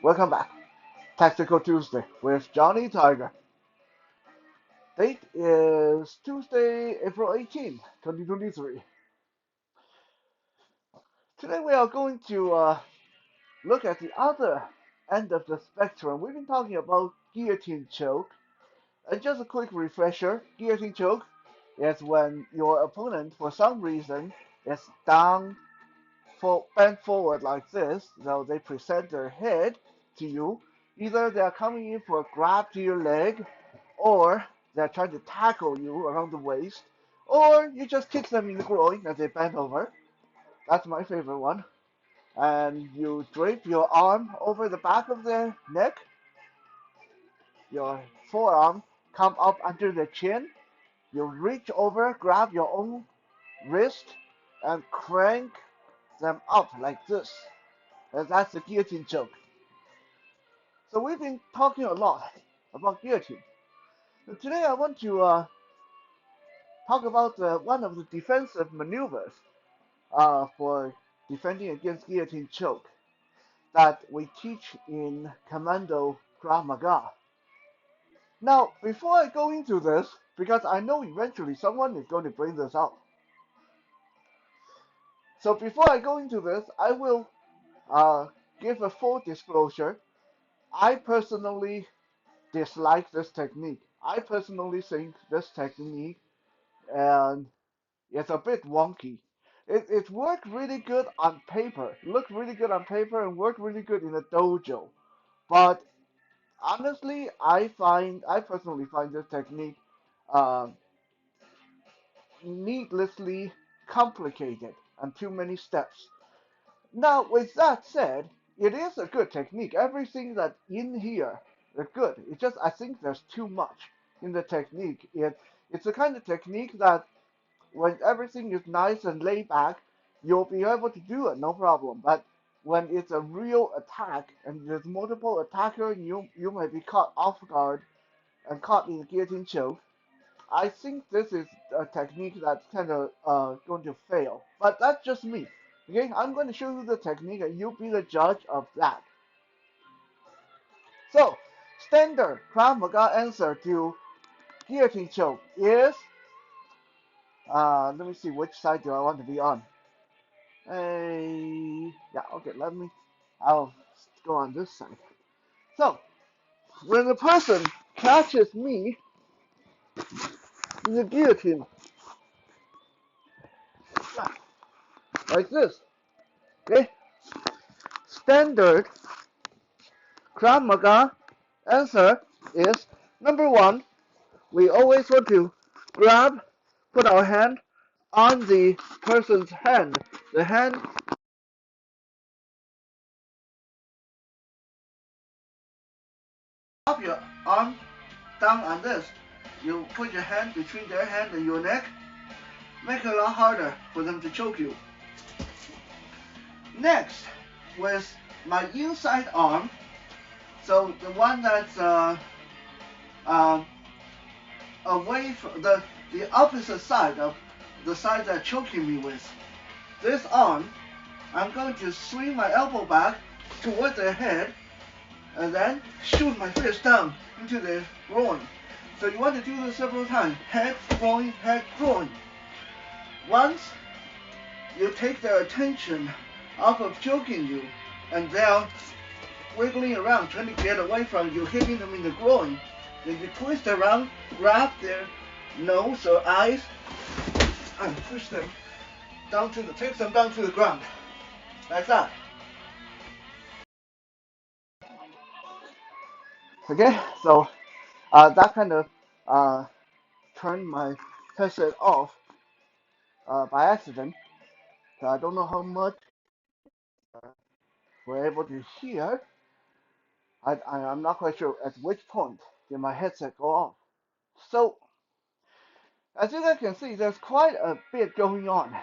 Welcome back. Tactical Tuesday with Johnny Tiger. Date is Tuesday, April 18, 2023. Today we are going to look at the other end of the spectrum. We've been talking about guillotine choke. And just a quick refresher, guillotine choke is when your opponent, for some reason, is bent forward like this. So they present their head to you. Either they are coming in for a grab to your leg, or they're trying to tackle you around the waist, or you just kick them in the groin as they bend over. That's my favorite one. And you drape your arm over the back of their neck, your forearm come up under the chin, you reach over, grab your own wrist, and crank them up like this. And that's the guillotine choke. So we've been talking a lot about guillotine. And today I want to talk about one of the defensive maneuvers for defending against guillotine choke that we teach in Commando Krav Maga. Now, before I go into this, because I know eventually someone is going to bring this up. So before I go into this, I will give a full disclosure. I personally dislike this technique. I personally think this technique and it's a bit wonky. It worked really good on paper, looked really good on paper, and worked really good in a dojo. But honestly, I personally find this technique uh, needlessly complicated and too many steps. Now, with that said, it is a good technique. Everything that's in here is good. It's just I think there's too much in the technique. It's the kind of technique that when everything is nice and laid back, you'll be able to do it, no problem. But when it's a real attack and there's multiple attackers, you may be caught off guard and caught in a guillotine choke. I think this is a technique that's kind of going to fail. But that's just me. Okay, I'm going to show you the technique and you be the judge of that. So, standard Krav Maga answer to guillotine choke is, let me see, which side do I want to be on? Yeah, okay, I'll go on this side. So, when the person catches me in the guillotine, like this, okay, standard Krav Maga answer is number one, we always want to put our hand on the person's hand. The hand, up your arm down on this. You put your hand between their hand and your neck. Make it a lot harder for them to choke you. Next, with my inside arm, so the one that's away from the opposite side of the side they're choking me with. This arm, I'm going to swing my elbow back toward their head and then shoot my fist down into their groin. So you want to do this several times. Head, groin, head, groin. Once you take their attention off of choking you and they're wiggling around trying to get away from you, hitting them in the groin, then you twist around, grab their nose or eyes, and push them take them down to the ground. Like that. Okay, so that kind of turned my headset off by accident. So I don't know how much we're able to hear. I'm not quite sure at which point did my headset go off. So as you guys can see, there's quite a bit going on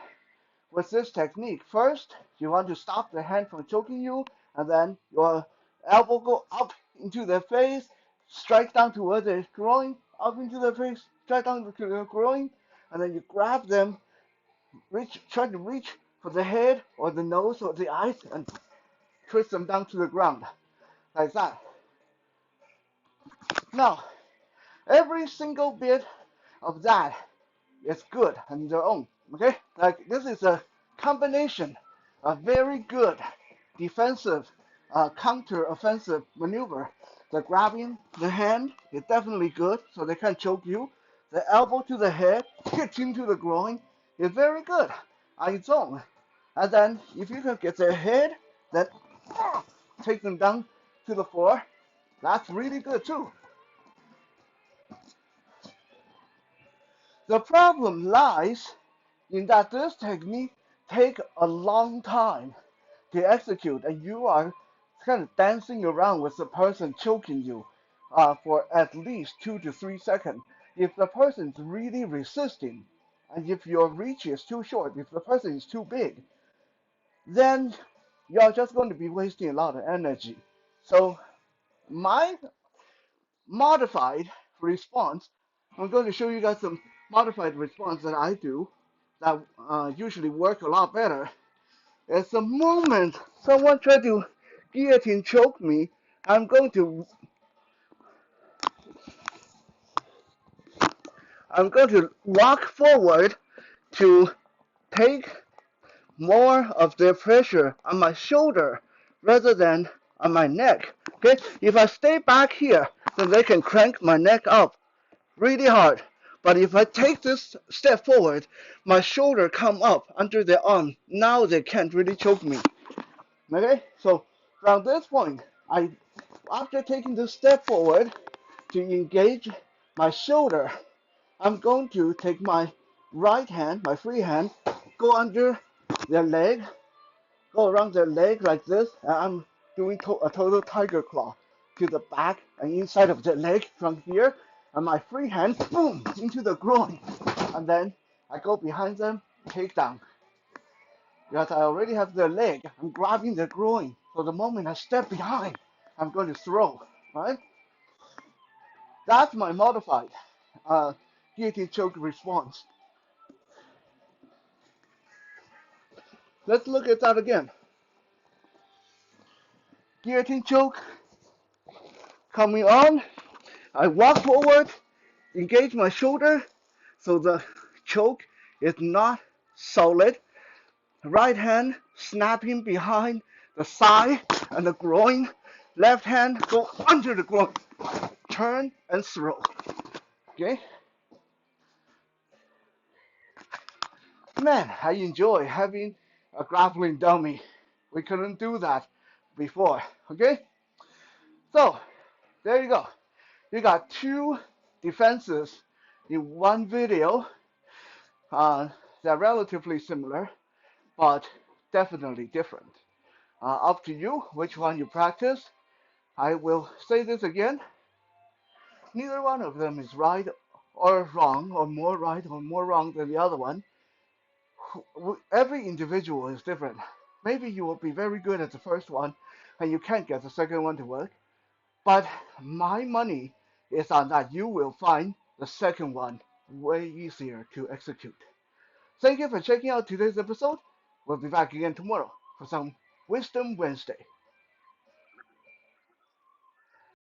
with this technique. First, you want to stop the hand from choking you, and then your elbow go up into their face, strike down toward the groin, up into their face, strike down to the groin, and then you grab them, try to reach for the head or the nose or the eyes, and twist them down to the ground. like that. Now, every single bit of that is good on their own. Okay, like this is a combination of very good defensive, counter-offensive maneuver. The grabbing the hand is definitely good, so they can't choke you. The elbow to the head, hitting to the groin is very good on its own. And then if you can get their head, then take them down to the floor, that's really good too. The problem lies in that this technique takes a long time to execute, and you are kind of dancing around with the person choking you for at least 2 to 3 seconds. If the person is really resisting, and if your reach is too short, if the person is too big, then you're just going to be wasting a lot of energy. So my modified response, I'm going to show you guys some modified response that I do that usually work a lot better. It's the moment someone try to guillotine choke me, I'm going to walk forward to take more of their pressure on my shoulder rather than on my neck. Okay, if I stay back here, then they can crank my neck up really hard. But if I take this step forward, my shoulder come up under their arm. Now they can't really choke me. Okay, so from this point, after taking this step forward to engage my shoulder, I'm going to take my right hand, my free hand, go under their leg, go around their leg like this, and I'm doing a total tiger claw to the back and inside of the leg from here, and my free hand, boom, into the groin, and then I go behind them, take down. Because I already have their leg, I'm grabbing their groin. So the moment I step behind, I'm going to throw, right? That's my modified guillotine choke response. Let's look at that again. Guillotine choke, coming on, I walk forward, engage my shoulder, so the choke is not solid. Right hand snapping behind the thigh and the groin. Left hand go under the groin. Turn and throw. Okay? Man, I enjoy having a grappling dummy. We couldn't do that before. Okay? So, there you go. You got two defenses in one video. They're relatively similar, but definitely different. Up to you which one you practice. I will say this again. Neither one of them is right or wrong, or more right or more wrong than the other one. Every individual is different. Maybe you will be very good at the first one and you can't get the second one to work. But my money is on that you will find the second one way easier to execute. Thank you for checking out today's episode. We'll be back again tomorrow for some Wisdom Wednesday.